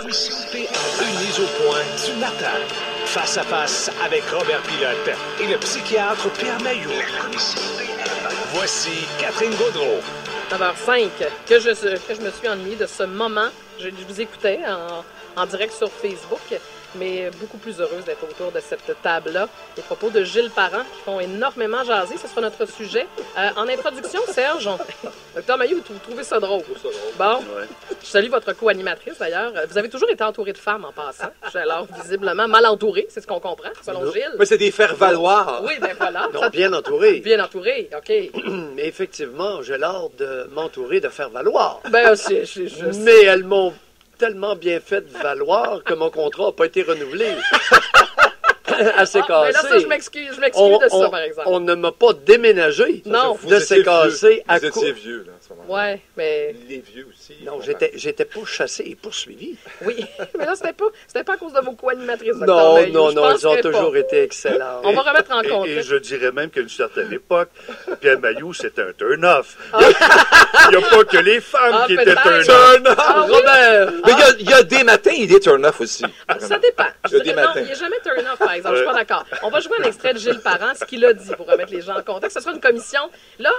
commission PA une mise au point du matin. Face à face avec Robert Pilote et le psychiatre Pierre Mailloux. La commission PA. Voici Catherine Gaudreau. 9h05, que je me suis ennuyée de ce moment. Je vous écoutais en direct sur Facebook, mais beaucoup plus heureuse d'être autour de cette table-là. Les propos de Gilles Parent qui font énormément jaser. Ce sera notre sujet. En introduction, Serge, Dr Mailloux, vous trouvez ça drôle? Bon, ouais. Je salue votre co-animatrice d'ailleurs. Vous avez toujours été entouré de femmes en passant. Je suis alors visiblement mal entouré, c'est ce qu'on comprend, selon Gilles. Mais c'est des faire-valoir. Oui, ben voilà. Non, bien entouré. Bien entouré, OK. Mais effectivement, j'ai l'art de m'entourer de faire-valoir. Ben, mais elles m'ont tellement bien fait valoir que mon contrat n'a pas été renouvelé. Assez cassé. Mais là, ça, je m'excuse de ça, par exemple. On ne m'a pas déménagé de ces cassés à Vous étiez vieux, là, en ce moment. Ouais, mais... Les vieux aussi. Non, j'étais pas chassé et poursuivi. Oui, mais là, c'était pas à cause de vos co-animatrices. Non, elles ont toujours été excellentes. On va remettre en compte. Et je dirais même qu'à une certaine époque, Pierre Mailloux, c'était un turn-off. Il n'y a pas que les femmes qui étaient turn-off. Robert! Mais il y a des matins, il est turn-off aussi. Ça dépend. Il y a des matins. Non, il n'est jamais turn-off, par exemple. Je suis pas d'accord. On va jouer un extrait de Gilles Parent, ce qu'il a dit pour remettre les gens en contexte. Ce sera une commission. Là,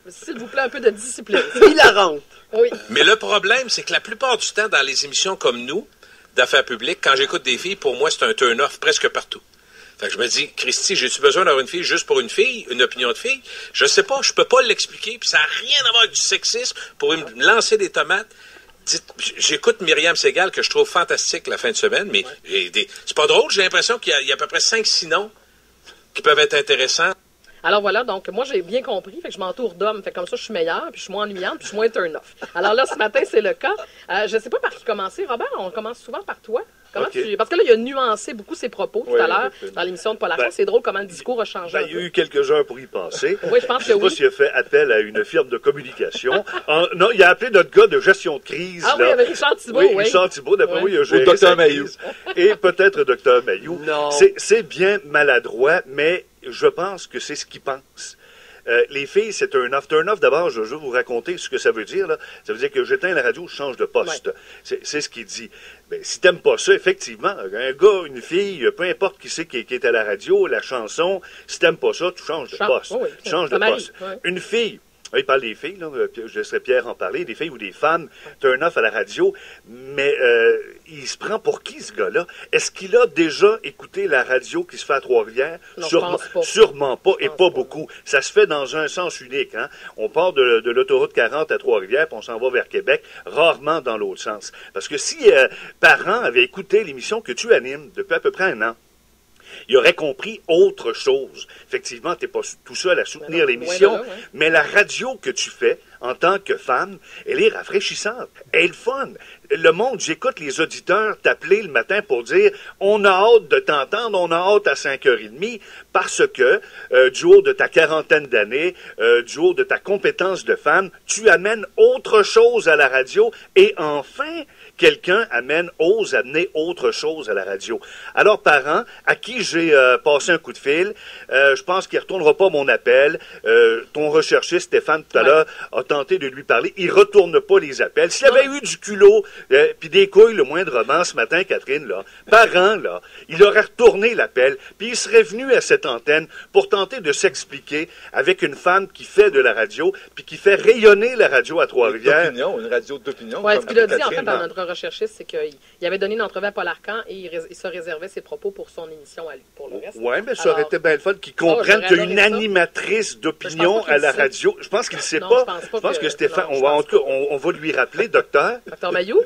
s'il vous plaît, un peu de discipline. Hilarante. Oui. Mais le problème, c'est que la plupart du temps, dans les émissions comme nous, d'affaires publiques, quand j'écoute des filles, pour moi, c'est un turn-off presque partout. Fait que je me dis, Christy, j'ai-tu besoin d'avoir une fille juste pour une fille, une opinion de fille? Je sais pas, je peux pas l'expliquer, puis ça n'a rien à voir avec du sexisme pour me lancer des tomates. J'écoute Myriam Segal, que je trouve fantastique la fin de semaine, mais c'est pas drôle, j'ai l'impression qu'il y a à peu près 5-6 noms qui peuvent être intéressants. Alors voilà, donc moi j'ai bien compris, fait que je m'entoure d'hommes, fait comme ça je suis meilleure, puis je suis moins ennuyante, puis je suis moins turn-off. Alors là, ce matin, c'est le cas. Je sais pas par qui commencer. Robert, on commence souvent par toi. Parce que là, il a nuancé beaucoup ses propos tout à l'heure dans l'émission de Paul Arcand. C'est drôle comment le discours a changé. Il y a eu quelques heures pour y penser. Oui, je pense que oui. Je ne sais pas s'il a fait appel à une firme de communication. Non, il a appelé notre gars de gestion de crise. Ah oui, avec Richard Thibault. Oui, Richard Thibault, d'après moi, il a géré Ou Dr Mailloux. Et peut-être Dr Mailloux. Non. C'est bien maladroit, mais je pense que c'est ce qu'il pense. Les filles, c'est turn-off. Turn-off, d'abord, je vais vous raconter ce que ça veut dire. Là. Ça veut dire que j'éteins la radio, je change de poste. Ouais. C'est ce qu'il dit. Ben, si t'aimes pas ça, effectivement, un gars, une fille, peu importe qui c'est qui est à la radio, la chanson, si t'aimes pas ça, tu changes de poste. Oh oui, tu changes de poste. Ouais. Une fille, il parle des filles, là, je laisserai Pierre en parler, des filles ou des femmes, turn-off à la radio, mais il se prend pour qui, ce gars-là? Est-ce qu'il a déjà écouté la radio qui se fait à Trois-Rivières? Sûrement pas, et pas beaucoup. Ça se fait dans un sens unique. Hein? On part de l'autoroute 40 à Trois-Rivières, puis on s'en va vers Québec, rarement dans l'autre sens. Parce que si Parent avait écouté l'émission que tu animes depuis à peu près un an, il aurait compris autre chose. Effectivement, tu n'es pas tout seul à soutenir l'émission, mais la radio que tu fais en tant que femme, elle est rafraîchissante. Elle est fun. Le monde, j'écoute les auditeurs t'appeler le matin pour dire « On a hâte de t'entendre, on a hâte à 5h30 » parce que, du haut de ta quarantaine d'années, du haut de ta compétence de femme, tu amènes autre chose à la radio et enfin, quelqu'un ose amener autre chose à la radio. Alors, Parent, à qui j'ai passé un coup de fil, je pense qu'il ne retournera pas mon appel. Ton recherchiste, Stéphane, tout à l'heure, a tenté de lui parler. Il ne retourne pas les appels. S'il avait eu du culot, puis des couilles le moindrement ce matin, Catherine, là, Parent, là, il aurait retourné l'appel, puis il serait venu à cette antenne pour tenter de s'expliquer avec une femme qui fait de la radio, puis qui fait rayonner la radio à Trois-Rivières. Une radio d'opinion. Oui, ce qu'il a dit, en fait, à notre recherchiste, c'est qu'il avait donné une entrevue à Paul Arcand et il se réservait ses propos pour son émission à lui, pour le reste. Oui, mais ça aurait été bien le fun qu'il comprenne qu'il y a une animatrice d'opinion à la radio. Je pense qu'il ne sait pas. Je pense que Stéphane, on va lui rappeler, docteur. Docteur Mailloux?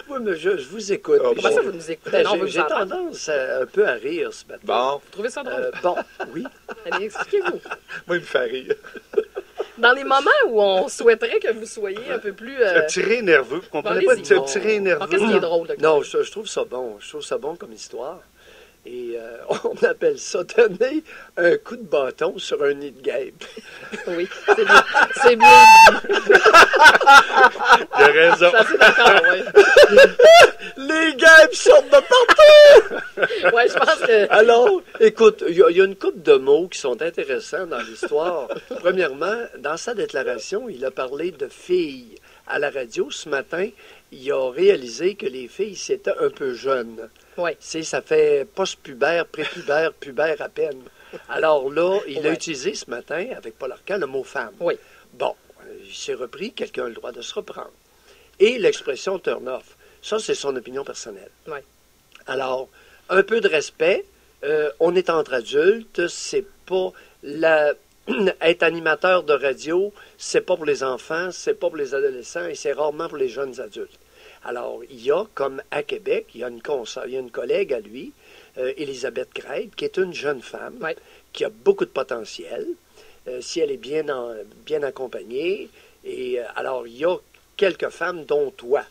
Oui, mais je vous écoute. Comment ça, vous nous écoutez? J'ai tendance un peu à rire ce matin. Bon. Vous trouvez ça drôle? Oui. Allez, expliquez-vous. Moi, il me fait rire. Dans les moments où on souhaiterait que vous soyez un peu plus... Un petit rire nerveux. Vous comprenez pas? Un petit rire nerveux. Qu'est-ce qui est drôle, docteur? Non, je trouve ça bon. Je trouve ça bon comme histoire. Et on appelle ça donner un coup de bâton sur un nid de guêpe. Oui, c'est bien. C'est bien. Il a raison. Ça, c'est d'accord, oui. Les guêpes sortent de partout! Oui, je pense que... Alors, écoute, il y a une couple de mots qui sont intéressants dans l'histoire. Premièrement, dans sa déclaration, il a parlé de filles à la radio ce matin il a réalisé que les filles, c'était un peu jeune. Oui. Ça fait post-pubère, prépubère, pubère à peine. Alors là, il a Ouais. utilisé ce matin, avec Paul Arcand, le mot femme. Oui. Bon, il s'est repris, quelqu'un a le droit de se reprendre. Et l'expression turn off, ça, c'est son opinion personnelle. Oui. Alors, un peu de respect. On est entre adultes, c'est pas être animateur de radio, c'est pas pour les enfants, c'est pas pour les adolescents et c'est rarement pour les jeunes adultes. Alors, il y a, comme à Québec, il y a une collègue à lui, Elisabeth Crête, qui est une jeune femme, Oui. qui a beaucoup de potentiel, si elle est bien accompagnée. Et alors, il y a quelques femmes, dont toi,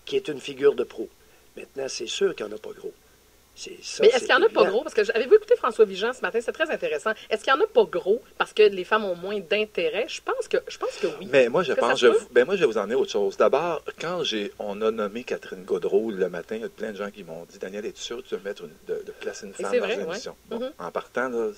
qui est une figure de proue. Maintenant, c'est sûr qu'il n'y en a pas gros. Mais est-ce qu'il n'y en a pas gros? Parce que avez-vous écouté François Vigent ce matin? C'est très intéressant. Est-ce qu'il n'y en a pas gros parce que les femmes ont moins d'intérêt? Je pense que oui. Mais moi, je Est-ce que pense, ça se peut? moi, je vais vous emmener autre chose. D'abord, quand on a nommé Catherine Gaudreau le matin, il y a plein de gens qui m'ont dit, Daniel, es-tu sûr que tu veux mettre de placer une femme c'est dans vrai, une ouais. émission? Bon, Mhm. en partant, là,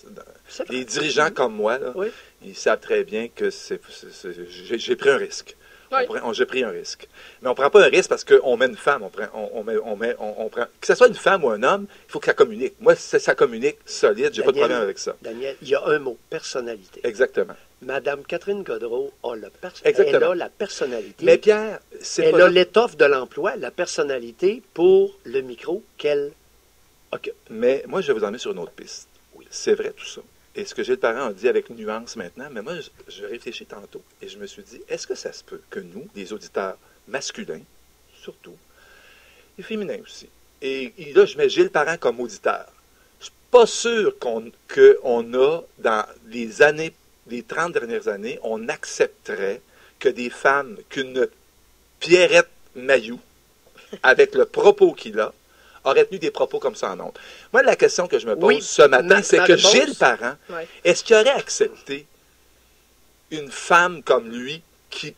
C'est vrai. les dirigeants comme moi, là, Oui. ils savent très bien que j'ai pris un risque. Oui. J'ai pris un risque. Mais on ne prend pas un risque parce qu'on met une femme. On prend, que ce soit une femme ou un homme, il faut que ça communique. Moi, ça communique solide, j'ai pas de Daniel, problème avec ça. Daniel, il y a un mot, personnalité. Exactement. Madame Catherine Gaudreau a Exactement. elle a la personnalité. Mais Pierre, c'est elle pas... a l'étoffe de l'emploi, la personnalité pour le micro qu'elle occupe. Mais moi, je vais vous emmener sur une autre piste. Oui. C'est vrai tout ça. Et ce que Gilles Parent a dit avec nuance maintenant, mais moi, je réfléchis tantôt et je me suis dit, est-ce que ça se peut que nous, des auditeurs masculins, surtout, et féminins aussi, et là, je mets Gilles Parent comme auditeur, je suis pas sûr qu'on a, dans les 30 dernières années, on accepterait que des femmes, qu'une Pierrette Mailloux, avec le propos qu'il a, aurait tenu des propos comme ça en ondes. Moi, la question que je me pose Oui, ce matin, c'est ma que réponse. Gilles Parent, Ouais. est-ce qu'il aurait accepté une femme comme lui qui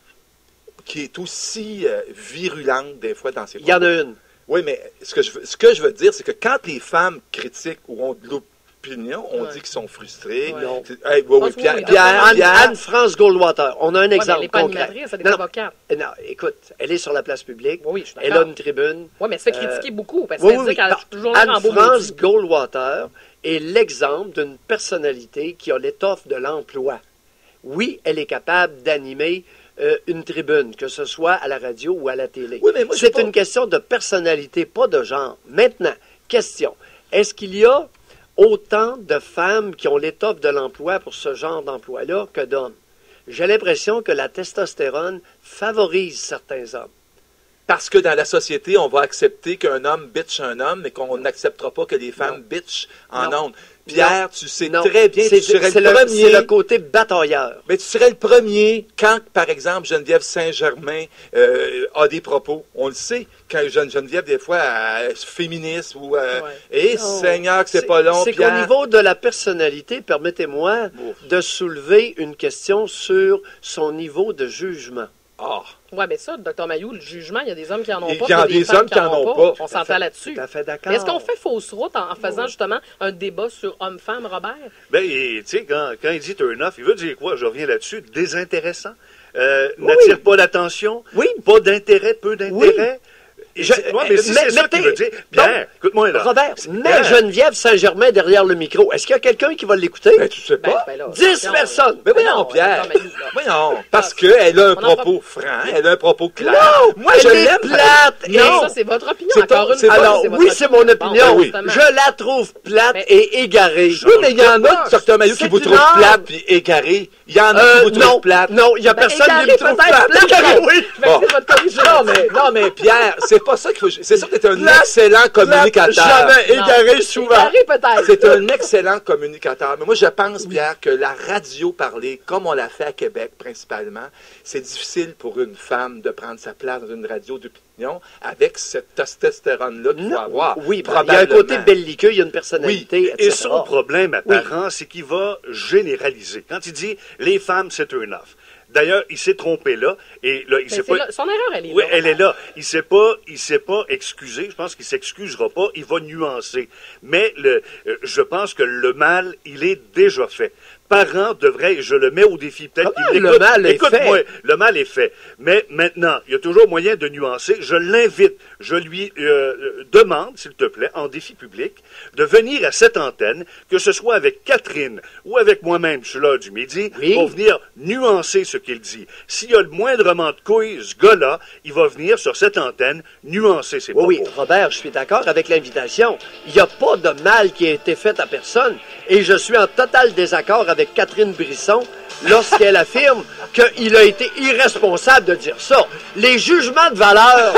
est aussi virulente des fois dans ses Il y en propos? a une. Oui, mais ce que je veux dire, c'est que quand les femmes critiquent ou ont de l'opinion, on Ouais. dit qu'ils sont frustrés. Ouais. Non. Hey, oui, pense Pierre, oui, Anne-France Goldwater, on a un Ouais, mais exemple elle n'est pas concret. animatrice, elle est Non, avocate. non, écoute, elle est sur la place publique, Oui, je suis elle a d'accord. une tribune. Oui, mais elle se fait critiquer beaucoup parce Oui, qu'elle oui, dit oui. qu'elle a Non, toujours l'air en beau Anne-France maudit. Goldwater est l'exemple d'une personnalité qui a l'étoffe de l'emploi. Oui, elle est capable d'animer une tribune, que ce soit à la radio ou à la télé. Oui, mais moi, je C'est sais pas. une question de personnalité, pas de genre. Maintenant, question. Est-ce qu'il y a autant de femmes qui ont l'étoffe de l'emploi pour ce genre d'emploi-là que d'hommes? J'ai l'impression que la testostérone favorise certains hommes. Parce que dans la société, on va accepter qu'un homme bitch un homme, mais qu'on n'acceptera pas que les femmes bitch en Non. ondes. Pierre, tu sais Non, très bien, c'est tu serais c'est le le, premier. c'est le côté batailleur. Mais tu serais le premier quand, par exemple, Geneviève Saint-Germain a des propos. On le sait, quand Geneviève, des fois, est féministe ou... Et Non. Seigneur, que c'est pas long, C'est qu'au Pierre. niveau de la personnalité, permettez-moi Ouf. de soulever une question sur son niveau de jugement. Ah, Oui, mais ça, Dr. Mayou, le jugement, il y a des hommes qui en ont Il pas. y en puis des femmes hommes qui en ont pas. On s'entend là-dessus. Tout à fait d'accord. Mais est-ce qu'on fait fausse route en faisant justement un débat sur homme-femme, Robert? Ben, tu sais, quand il dit turn off, il veut dire quoi? Je reviens là-dessus. Désintéressant. N'attire pas l'attention. Oui. Pas d'intérêt, peu d'intérêt. Mais si c'est ça qu'il veut dire. Pierre, écoute-moi là. Robert, mets Pierre. Geneviève Saint-Germain derrière le micro. Est-ce qu'il y a quelqu'un qui va l'écouter? ben tu sais pas. là, 10 attention, personnes. Mais voyons, non, Pierre. Dr. Mayou, là. Voyons, parce qu'elle a un On en propos franc, elle a un propos clair. Non! Moi, elle je est l'aime. plate. Mais Non. ça, c'est votre opinion. C'est Encore pas- une c'est fois, pas- Alors, c'est votre oui, c'est mon opinion. Bon, justement. Je la trouve plate et égarée. Oui, mais il y en a, Dr. Maillot, qui C'est vous une trouvent arme. plate puis égaré. Il y en a qui vous Non, trouvent plate. non, il n'y a Ben, personne qui égarée, me trouve peut-être, plate. Égarée, oui. Je vais essayer de votre corriger. Non, mais Pierre, c'est pas ça qu'il faut. C'est sûr que tu es un Plate, excellent communicateur. Jamais Non. égaré souvent. Égaré, peut-être. C'est un excellent communicateur. Mais moi, je pense, Pierre, que la radio parlée, comme on l'a fait à Québec principalement, c'est difficile pour une femme de prendre sa place dans une radio d'opinion avec cette testostérone-là qu'il faut avoir. Oui, ben, il y a un côté probablement. belliqueux, il y a une personnalité, Oui, et etc. son problème apparent, c'est qu'il va généraliser. Quand il dit les femmes, c'est un off. D'ailleurs, il s'est trompé là, et là, il Mais s'est c'est pas. là- son erreur, elle est Oui, là. elle est là. Il s'est pas excusé. Je pense qu'il s'excusera pas. Il va nuancer. Mais je pense que le mal, il est déjà fait. parents devraient, et je le mets au défi, peut-être Comment qu'il le l'écoute. mal est Écoute-moi, fait? le mal est fait. Mais maintenant, il y a toujours moyen de nuancer. Je l'invite, je lui demande, s'il te plaît, en défi public, de venir à cette antenne, que ce soit avec Catherine ou avec moi-même, je suis là du midi, Oui. pour venir nuancer ce qu'il dit. S'il y a le moindrement de couilles, ce gars-là, il va venir sur cette antenne nuancer ses propos. Oui, Robert, je suis d'accord avec l'invitation. Il n'y a pas de mal qui a été fait à personne. Et je suis en total désaccord avec Catherine Brisson lorsqu'elle affirme qu'il a été irresponsable de dire ça. Les jugements de valeur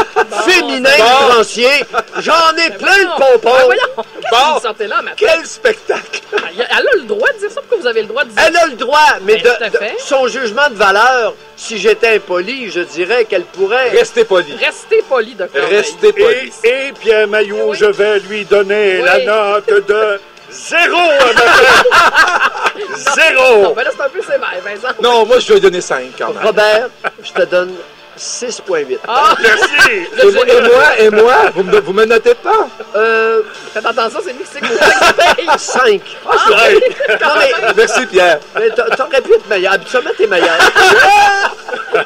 féminins outranciers, j'en ai plein de pompons. Voyons, qu'est-ce que vous sortez là, maintenant? Quel spectacle! Elle a le droit de dire ça. Pourquoi vous avez le droit de dire Elle a le droit, mais tout à fait. son jugement de valeur, si j'étais impoli, je dirais qu'elle pourrait... Restez poli. Restez poli, docteur. Restez poli. Et Pierre Mailloux, Oui. je vais lui donner Oui. la note de 0 à matin. 0. Non, ben là, c'est un peu sévère, Vincent. Non, moi, je vais lui donner 5 quand même. Robert, je te donne 6,8. Ah! Merci. Et moi, vous me notez pas? Faites attention, c'est lui qui sait que vous payez. 5. Quand même. Merci, Pierre. Mais t'aurais pu être meilleur. Habituellement, t'es meilleur.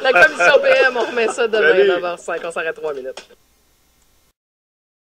La commission PM, on remet ça demain, Salut. 9h05. On s'arrête 3 minutes.